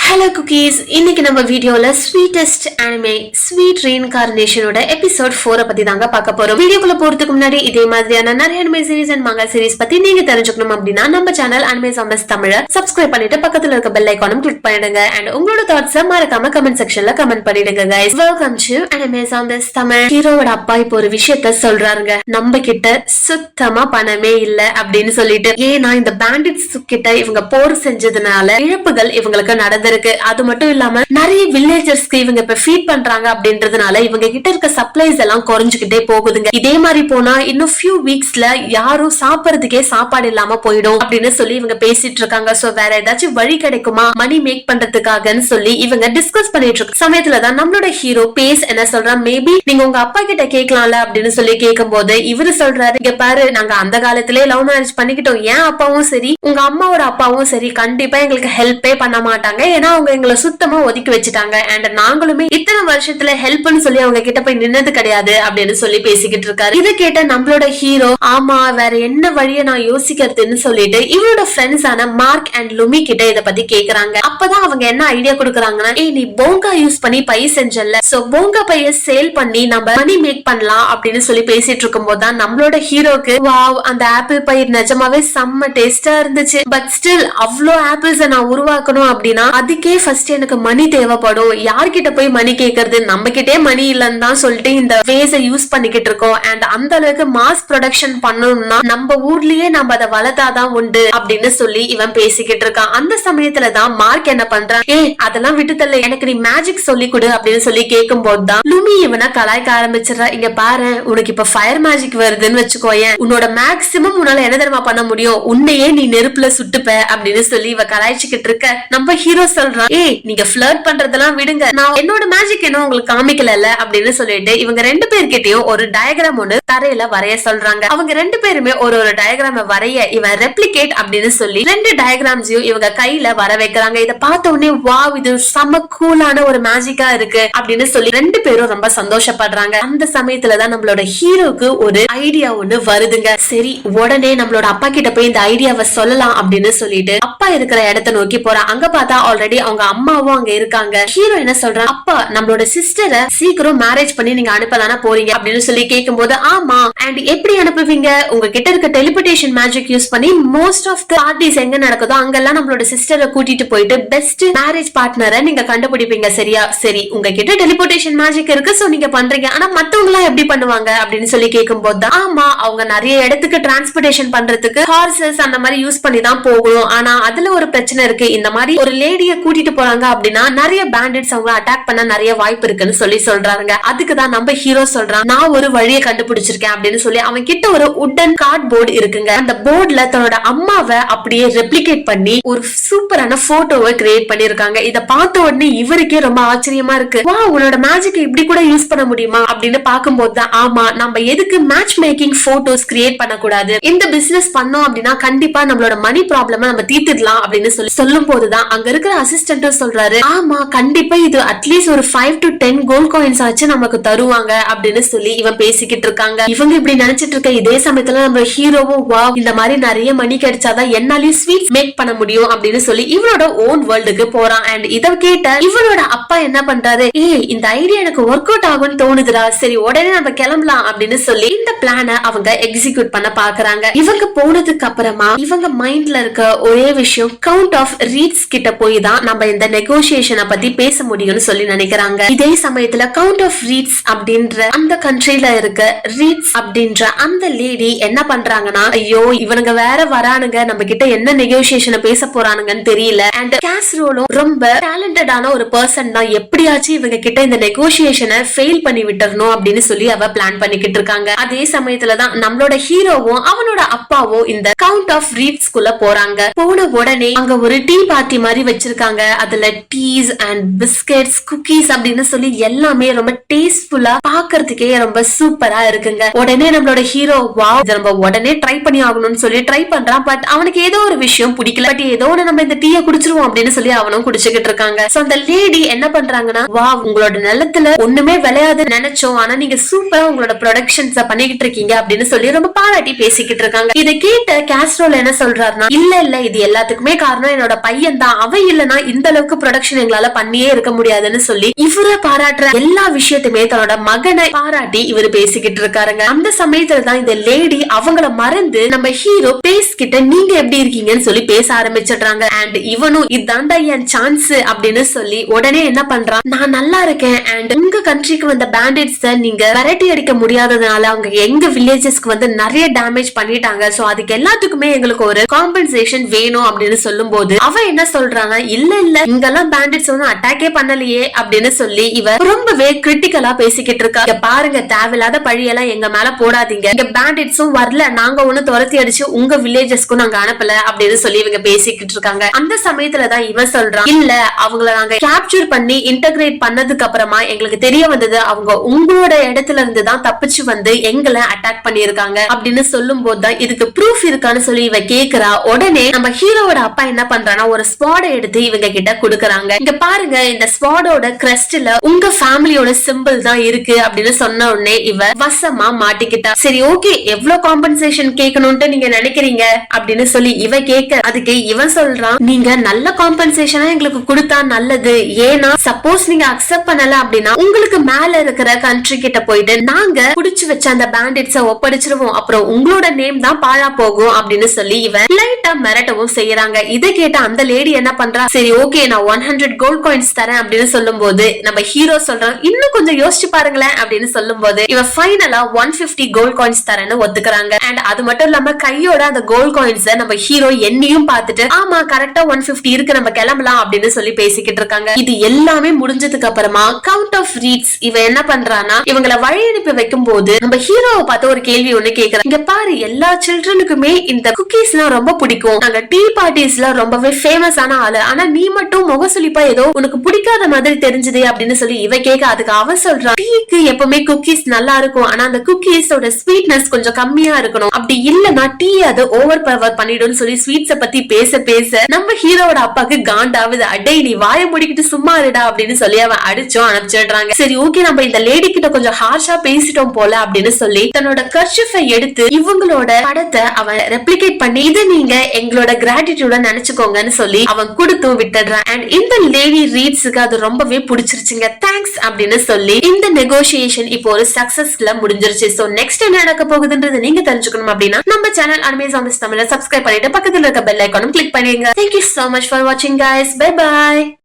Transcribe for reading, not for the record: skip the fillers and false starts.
Hello cookies, இன்னைக்கு நம்ம வீடியோல ஸ்வீட்டஸ்ட் அனிமே ஸ்வீட் ரீஇன்கார்னேஷனோட எபிசோட் 4 பத்தி தாங்க பார்க்க போறோம். வீடியோக்குள்ள போறதுக்கு முன்னாடி இதே மாதிரியான நிறைய anime series and manga series பத்தி நீங்க தெரிஞ்சுக்கணும் அப்படின்னா நம்ம சேனல் அனிமே சாம்பஸ் தமிழ சப்ஸ்கிரைப் பண்ணிட்டு பக்கத்துல இருக்க பெல் ஐகானும் கிளிக் பண்ணிடுங்க. அண்ட் உங்களோட தாட்ஸ் மறக்காம கமெண்ட் செக்ஷன்ல கமெண்ட் பண்ணிடுங்க guys. Welcome to anime campus Tamil. ஹீரோவோட அப்பா இப்போ ஒரு விஷயத்த சொல்றாருங்க. நம்ம கிட்ட சுத்தமா பணமே இல்ல அப்படின்னு சொல்லிட்டு, ஏன்னா இந்த பேண்டிட்ஸ் கிட்ட இவங்க போர் செஞ்சதுனால இழப்புகள் இவங்களுக்கு நடந்திருக்கு. அது மட்டும் இல்லாம நிறைய வில்லேஜர்ஸ்க்கு இவங்க இப்ப ஃபீட் பண்றாங்க அப்படின்றதுனால இவங்க கிட்ட இருக்க சப்ளைஸ் எல்லாம் குறைஞ்சுக்கிட்டே போகுதுங்க. இதே மாதிரி போனா இன்னும் ஃபியூ வீக்ஸ்ல யாரும் சாப்பிடறதுக்கே சாப்பாடு இல்லாம போயிடும் அப்படின்னு சொல்லி இவங்க பேசிட்டு இருக்காங்க. சோ வேற ஏதாச்சும் வழி கிடைக்குமா மணி மேக் பண்றதுக்காகன்னு சொல்லி இவங்க டிஸ்கஸ் பண்ணிட்டு இருக்க சமயத்துலதான் நம்மளோட ஹீரோ பேஸ் என்ன சொல்றா, மேபி நீங்க உங்க அப்பா கிட்ட கேட்கலாம்ல அப்படின்னு சொல்லி கேட்கும் போது இவரு சொல்றாரு, இங்க பாரு, நாங்க அந்த காலத்திலே லவ் மேரேஜ் பண்ணிக்கிட்டோம். என் அப்பாவும் சரி உங்க அம்மாவோட அப்பாவும் சரி கண்டிப்பா எங்களுக்கு ஹெல்ப்பே பண்ண மாட்டாங்க. ஏன்னா அவங்க எங்களை சுத்தமா ஒதுக்கி வச்சுட்டாங்க. அண்ட் நாங்களுமே இத்தனை வருஷத்துல ஹெல்ப்னு சொல்லி அவங்க கிட்ட போய் நின்னது கிடையாது அப்படின்னு சொல்லி பேசிக்கிட்டு இருக்காரு. இதை கேட்ட நம்மளோட ஹீரோ, ஆமா வேற என்ன வழிய நான் யோசிக்கிறதுன்னு சொல்லிட்டு இவரோட ஃப்ரெண்ட்ஸ் ஆன மார்க் அண்ட் லுமி கிட்ட இத பத்தி கேக்குறாங்க. அப்பதான் அவங்க என்ன ஐடியா கொடுக்கறாங்கன்னா, நீ போங்கா யூஸ் பண்ணி பை செஞ்சல, சோ போங்கா பைய சேல் பண்ணி நம்ம மணி மேக் பண்ணலாம் அப்படின்னு சொல்லி பேசிட்டு இருக்கும் போதுதான் நம்மளோட ஹீரோக்கு, வாவ், அந்த ஆப்பிள் பை நிஜமாவே செம்ம டேஸ்டா இருந்துச்சு. பட் ஸ்டில் அவ்வளோ ஆப்பிள்ஸ் நான் உருவாக்கணும் அப்படின்னா அதுக்கே ஃபர்ஸ்ட் எனக்கு மணி தேவைப்படும். யார்கிட்ட போய் மணி கேக்குறது, நம்ம கிட்டே மணி இல்லன்னு தான் சொல்லிட்டு இந்த வேஸை யூஸ் பண்ணிக்கிட்டு இருக்கோம். அண்ட் அந்த அளவுக்கு மாஸ் ப்ரொடக்ஷன் பண்ணணும்னா நம்ம ஊர்லயே நம்ம அதை வளர்த்தாதான் உண்டு அப்படின்னு சொல்லி இவன் பேசிக்கிட்டு இருக்கான். அந்த சமயத்துலதான் மார்க் என்ன பண்றான், அதெல்லாம் விட்டு தள்ள, எனக்கு நீ மேஜிக் சொல்லி கொடு அப்படின்னு சொல்லி கேட்கும் போதுதான் லுமி இவனை கலாய்க்க ஆரம்பிச்சிடறா. இங்க பாரு, உனக்கு இப்ப ஃபயர் மேஜிக் வருதுன்னு வச்சுக்கோயேன், உன்னோட மேக்சிமம் உன்னால என்ன தெரியுமா பண்ண முடியும், உன்னையே நீ நெருப்புல சுட்டுப்ப அப்படின்னு சொல்லி இவ கலாய்ச்சிக்கிட்டு இருக்க. நம்ம ஹீரோ சொல்றான், நீங்க ஃபிளர்ட் பண்றதெல்லாம் விடுங்க, நான் என்னோட மேஜிக் என்ன உங்களுக்கு காமிக்கல அப்படின்னு சொல்லிட்டு இவங்க ரெண்டு பேர்கிட்டயும் ஒரு டயக்ராம் ஒண்ணு தரையில வரைய சொல்றாங்க. அவங்க ரெண்டு பேருமே ஒரு டயக்ராம வரைய இவன் ரெப்ளிகேட் அப்படின்னு சொல்லி 2 டயக்ராம்ஸையும் இவங்க கையில வர வைக்கிறாங்க. இத பார்த்த உடனே வாவ், இது செம கூலான ஒரு மேஜிக்கா இருக்கு அப்படின்னு சொல்லி 2 பேரும் ரொம்ப சந்தோஷப்படுறாங்க. அந்த சமயத்துலதான் நம்மளோட ஹீரோக்கு ஒரு ஐடியா ஒண்ணு வருதுங்க. சரி, உடனே நம்மளோட அப்பா கிட்ட போய் இந்த ஐடியாவை சொல்லலாம் அப்படின்னு சொல்லிட்டு அப்பா இருக்கிற இடத்தை நோக்கி போறான். அங்க பார்த்தா ஆல்ரெடி அவங்க அம்மாவும் அங்க இருக்காங்க. ஹீரோ என்ன சொல்றான், அப்பா நம்மளோட சிஸ்டரை சீக்கிரம் மேரேஜ் பண்ணி நீங்க அனுப்பலானா போறீங்க அப்படின்னு சொல்லி கேட்கும் போது, ஆமா, அண்ட் எப்படி அனுப்புவீங்க, உங்ககிட்ட இருக்க டெலிபோர்டேஷன் மேஜிக் யூஸ் பண்ணி மோஸ்ட் ஆஃப் தி பார்ட்டிஸ் எங்க நடக்குதோ அங்கெல்லாம் நம்மளோட சிஸ்டரை கூட்டிட்டு போயிட்டு பெஸ்ட் மேரேஜ் பார்ட்னரை நீங்க கண்டுபிடிப்பீங்க. சரியா? சரி, உங்ககிட்ட டெலிபோர்டேஷன் மேஜிக் இருக்கு, சோ நீங்க பண்றீங்க, ஆனா மத்தவங்க எல்லாம் எப்படி பண்ணுவாங்க அப்படின்னு சொல்லி கேட்கும் போது, ஆமா, அவங்க நிறைய இடத்துக்கு டிரான்ஸ்போர்டேஷன் பண்றதுக்கு ஹார்சஸ் அந்த மாதிரி யூஸ் பண்ணி தான் போகணும். ஆனா அதுல ஒரு பிரச்சனை இருக்கு, இந்த மாதிரி ஒரு லேடிய கூட்டிட்டு போறாங்க அப்படின்னா நிறைய பேண்டிட்ஸ் அவங்க அட்டாக் பண்ண நிறைய வாய்ப்பு இருக்குன்னு சொல்லி சொல்றாங்க. அதுக்குதான் நம்ம ஹீரோ சொல்றான், நான் ஒரு வழியை கண்டுபிடிச்சிருக்கேன் அப்படின்னு சொல்லி அவன் கிட்ட ஒரு உட்டன் கார்ட் போர்டு இருக்குங்க. அந்த போர்டுல தன்னோட அம்மாவை அப்படியே ரெப்ளிகேட் பண்ணி ஒரு சூப்பரான போட்டோவை கிரியேட் பண்ணிருக்காங்க. இத பார்த்த உடனே இவருக்கே ரொம்ப ஆச்சரியமா இருக்கு. வா, உன்னோட மேஜிக் இப்படி கூட யூஸ் பண்ண முடியுமா அப்படின்னு பார்க்கும்போது தான், ஆமா, நம்ம எதுக்கு மேட்ச் மேக்கிங் போட்டோஸ் கிரியேட் பண்ணக்கூடாது, இந்த பிசினஸ் பண்ணோம் அப்படின்னா கண்டிப்பா நம்மளோட மணி ப்ராப்ளம் நம்ம தீர்த்திடலாம் அப்படின்னு சொல்லி சொல்லும் போதுதான் அங்க இருக்கிற அசிஸ்டன்ட் சொல்றாரு, ஆமா, கண்டிப்பா இது அட்லீஸ்ட் ஒரு 5 to 10 கோல்ட் காயின்ஸ் ஆச்சு நமக்கு தருவாங்க அப்படின்னு சொல்லி இவன் பேசிக்கிட்டு இருக்காங்க. இவங்க இப்படி நினைச்சிட்டு இருக்க இதே சமயத்துல நம்ம ஹீரோவும், வா, இந்த மாதிரி நிறைய மணி கிடைச்சாதான் என்னாலயும் ஸ்வீட் மேக் பண்ண முடியும் அப்படின்னு சொல்லி இவனோட ஓன் வேர்ல்டுக்கு போறான். அண்ட் இத கேட்ட இவனோட அப்பா என்ன பண்றாரு, இந்த ஐடியா எனக்கு ஒர்க் அவுட் ஆகும்னு தோணுதுடா, சரி உடனே நம்ம கிளம்பலாம் அப்படின்னு சொல்லி இந்த பிளான அவங்க எக்ஸிக்யூட் பண்ண பாக்குறாங்க. இவங்க போனதுக்கு அப்புறமா இவங்க மைண்ட்ல இருக்க ஒரே விஷயம், கவுண்ட் ஆஃப் ரீட்ஸ் கிட்ட போய் தான் நம்ம இந்த நெகோசியேஷனை பத்தி பேச முடியும்னு சொல்லி நினைக்கிறாங்க. இதே சமயத்துல கவுண்ட் ஆஃப் ரீட்ஸ் அப்படின்ற அந்த கண்ட்ரில இருக்க ரீட்ஸ் அப்படின்ற அந்த லேடி என்ன பண்றாங்கன்னா, ஐயோ இவனுங்க வேற வரானுங்க, நம்ம கிட்ட என்ன நெகோசியேஷனை பேச போறானுங்கன்னு தெரியல. அண்ட் கேஸ்ரோலும் ரொம்ப டேலண்டடான ஒரு பர்சன் தான், எப்படியாச்சும் இவங்க கிட்ட இந்த நெகோசியேஷனை ஃபெயில் பண்ணி விட்டுறணும் அப்படின்னு சொல்லி அவ பிளான் பண்ணிக்கிட்டு இருக்காங்க. அதே சமயத்துலதான் நம்மளோட ஹீரோவும் அவனோட அப்பாவும் இந்த கவுண்ட் ஆஃப் ரீட்ஸ் குள்ள போறாங்க. போன உடனே அங்க ஒரு டீ பார்ட்டி மாதிரி வச்சிருக்காங்க. அதுல டீஸ் அண்ட் பிஸ்கெட்ஸ், குக்கீஸ் அப்படின்னு சொல்லி எல்லாமே ரொம்ப டேஸ்ட்ஃபுல்லா பாக்குறதுக்கே ரொம்ப சூப்பரா இருக்குங்க. உடனே நம்மளோட ஹீரோ, வாவ், இத நம்ம உடனே ட்ரை பண்ணி ஆகணும்னு சொல்லி ட்ரை பண்றான். பட் அவனுக்கு ஏதோ ஒரு விஷயம் பிடிக்கல. பட் ஏதோ நம்ம இந்த டீயை குடிச்சிருவோம் அப்படின்னு சொல்லி அவனும் குடிச்சுக்கிட்டு இருக்காங்க. சோ அந்த லேடி என்ன பண்றாங்கன்னா, வா, உங்களோட நிலத்துல ஒண்ணுமே விளையாதுன்னு நினைச்சோம், ஆனா நீங்க சூப்பரா உங்களோட ப்ரொடக்ஷன்ஸ் பண்ணிக்கிட்டு இருக்கீங்க அப்படின்னு சொல்லி ரொம்ப பாராட்டி பேசிக்கிட்டு இருக்காங்க. இதை கேட்ட கேஸ்ட்ரோல் என்ன சொல்றாருன்னா, இல்ல இல்ல, இது எல்லாத்துக்குமே காரணம் என்னோட பையன் தான், அவன் இல்லன்னா இல்லனா இந்த அளவுக்கு ப்ரொடக்ஷன் எங்களால பண்ணியே இருக்க முடியாதுன்னு சொல்லி இவரை பாராட்டுற எல்லா விஷயத்தையுமே தன்னோட மகனை பாராட்டி இவர் பேசிக்கிட்டு இருக்காருங்க. அந்த சமயத்துலதான் இந்த லேடி அவங்கள மறந்து நம்ம ஹீரோ பேஸ்கிட்ட நீங்க எப்படி இருக்கீங்கன்னு சொல்லி பேச ஆரம்பிச்சிடுறாங்க. அண்ட் இவனும் இதாண்டா என் சான்ஸ் அப்படின்னு சொல்லி உடனே என்ன பண்றான், நான் நல்லா இருக்கேன் அண்ட் உங்க கண்ட்ரிக்கு வந்த பேண்டிட்ஸ் நீங்க விரட்டி அடிக்க முடியாததுனால அவங்க எங்க வில்லேஜஸ்க்கு வந்து நிறைய டேமேஜ் பண்ணிட்டாங்க. சோ அதுக்கு எல்லாத்துக்குமே எங்களுக்கு ஒரு காம்பன்சேஷன் வேணும் அப்படின்னு சொல்லும் போது அவ என்ன சொல்றாங்க, இல்ல இல்ல இங்கெல்லாம் பேண்டிட்ஸ் வந்து அட்டாக்கே பண்ணலையே அப்படின்னு சொல்லி இவ ரொம்பவே கிரிட்டிக்கலா பேசிக்கிட்டு இருக்கா. பாருங்க, தேவையில்லாத பழியெல்லாம் எங்க மேல போடாதீங்க, இங்க பேண்டிட்ஸும் வரல, நாங்க ஒண்ணு துரத்தி அடிச்சு உங்க வில்லேஜஸ்க்கும் நாங்க அனுப்பல அப்படின்னு சொல்லி இவங்க பேசிக்கிட்டு இருக்காங்க. அந்த சமயத்துலதான் இவன் சொல்றான், இல்ல அவங்கள நாங்க கேப்சர் பண்ணி இன்டகிரேட் பண்ணதுக்கு அப்புறமா எங்களுக்கு தெரிய வந்தது அவங்க உங்களோட இடத்துல இருந்து தான் தப்பிச்சு வந்து எங்களை அட்டாக் பண்ணிருக்காங்க அப்படின்னு சொல்லும் போதுதான் இதுக்கு ப்ரூஃப் இருக்கான்னு சொல்லி இவ கேக்குறா. உடனே நம்ம ஹீரோவோட அப்பா என்ன பண்றானா ஒரு ஸ்பாடை எடுத்து இவங்க கிட்ட குடுக்கறாங்க. இங்க பாருங்க, இந்த ஸ்பாடோட கிரஸ்ட்ல உங்க ஃபேமிலியோட சிம்பிள் தான் இருக்கு அப்படின்னு சொன்ன உடனே இவ வசமா மாட்டிக்கிட்டா. சரி ஓகே, எவ்வளவு காம்பன்சேஷன் கேட்கணும்னு நீங்க நினைக்கிறீங்க அப்படின்னு சொல்லி இவ கேட்க, அதுக்கு இவன் சொல்றான், நீங்க நல்ல காம்பன்சேஷனா எங்களுக்கு கொடுத்தா நல்லது, ஏன்னா சப்போஸ் நீங்க அக்செப்ட் பண்ணல அப்படின்னா உங்களுக்கு மேல இருக்கிற கண்ட்ரி கிட்ட போயிட்டு நாங்க புடிச்சு வச்ச அந்த பேண்டிட்ஸ ஒப்படைச்சிருவோம், அப்புறம் உங்களோட நேம் தான் பாழா போகும் அப்படின்னு சொல்லி இவன் லைட்டா மிரட்டவும் செய்யறாங்க. இதை கேட்ட அந்த லேடி என்ன பண்றா, சரி ஓகே நான் 100 கோல்ட் காயின்ஸ் தரேன் அப்படின்னு சொல்லும் போது நம்ம ஹீரோ சொல்றான், இன்னும் கொஞ்சம் யோசிச்சு பாருங்களேன் அப்படின்னு சொல்லும் போது இவன் ஃபைனலா 150 கோல்ட் காயின்ஸ் தரேன்னு ஒத்துக்கிறாங்க. அண்ட் அது மட்டும் இல்லாம கையோட அந்த கோல்ட் காயின்ஸ் நம்ம ஹீரோ எண்ணியும் பார்த்துட்டு ஆமா கரெக்டா 150 இருக்கு நம்ம கிளம்பலாம் அப்படின்னு சொல்லி பேசிக்கிட்டு இருக்காங்க. இது எல்லாமே முடிஞ்சதுக்கு அப்புறமா கவுண்ட் ஆஃப் ரீட்ஸ் இவ என்ன பண்றானா இவங்களை வழி அனுப்பி வைக்கும் போது நம்ம ஹீரோவை பார்த்து ஒரு கேள்வி ஒண்ணு கேக்குறாங்க, இங்க பாரு எல்லா சில்ட்ரனுக்குமே இந்த குக்கீஸ் எல்லாம் ரொம்ப பிடிக்கும், நாங்க டீ பார்ட்டிஸ்ல ரொம்பவே ஃபேமஸான ஆளு, ஆனா நீ மட்டும் முகசுலிப்பா ஏதோ உனக்கு பிடிக்காத மாதிரி தெரிஞ்சதே அப்படின்னு சொல்லி இவ கேட்க, அதுக்கு அவன் சொல்றான், டீக்கு எப்பவுமே குக்கீஸ் நல்லா இருக்கும், ஆனா அந்த குக்கீஸோட ஸ்வீட்னஸ் கொஞ்சம் கம்மியா இருக்கணும், அப்படி இல்லன்னா டீ அது ஓவர் பவர் பண்ணிடும் சொல்லி ஸ்வீட்ஸ பத்தி பேச பேச நம்ம ஹீரோட அப்பாக்கு காண்டாவது, அடே நீ வாய முடிக்கிட்டு சும்மா இருடா அப்படின்னு சொல்லி அவன் அடிச்சும் அனுப்பிச்சிடுறாங்க. சரி ஓகே, நம்ம இந்த லேடி கிட்ட கொஞ்சம் ஹார்ஷா பேசிட்டோம் போல அப்படின்னு சொல்லி தன்னோட கர்ச்சிஃபை எடுத்து இவங்களோட படத்தை அவன் ரெப்ளிகேட் பண்ணி இதை நீங்க எங்களோட கிராட்டிடியூட நினைச்சுக்கோங்கன்னு சொல்லி அவன் கொடுத்தும் விட்டுடுறான். அண்ட் இந்த லேடி ரீட்ஸுக்கு அது ரொம்பவே பிடிச்சிருச்சுங்க, தேங்க்ஸ் அப்படின்னு சொல்லி இந்த நெகோசியேஷன் இப்போ ஒரு சக்சஸ்ல முடிஞ்சிருச்சு. சோ நெக்ஸ்ட் என்ன நடக்க போகுதுன்றது நீங்க தெரிஞ்சுக்கணும் அப்படின்னா நம்ம சேனல் அனிமேஸ் ஆன் தமிழ சப்ஸ்கிரைப் பண்ணிட்டு பக்கத்துல இருக்க பெல் ஐகானும் கிளிக் பண்ணிடுங்க. Thank you so much for watching guys. Bye bye.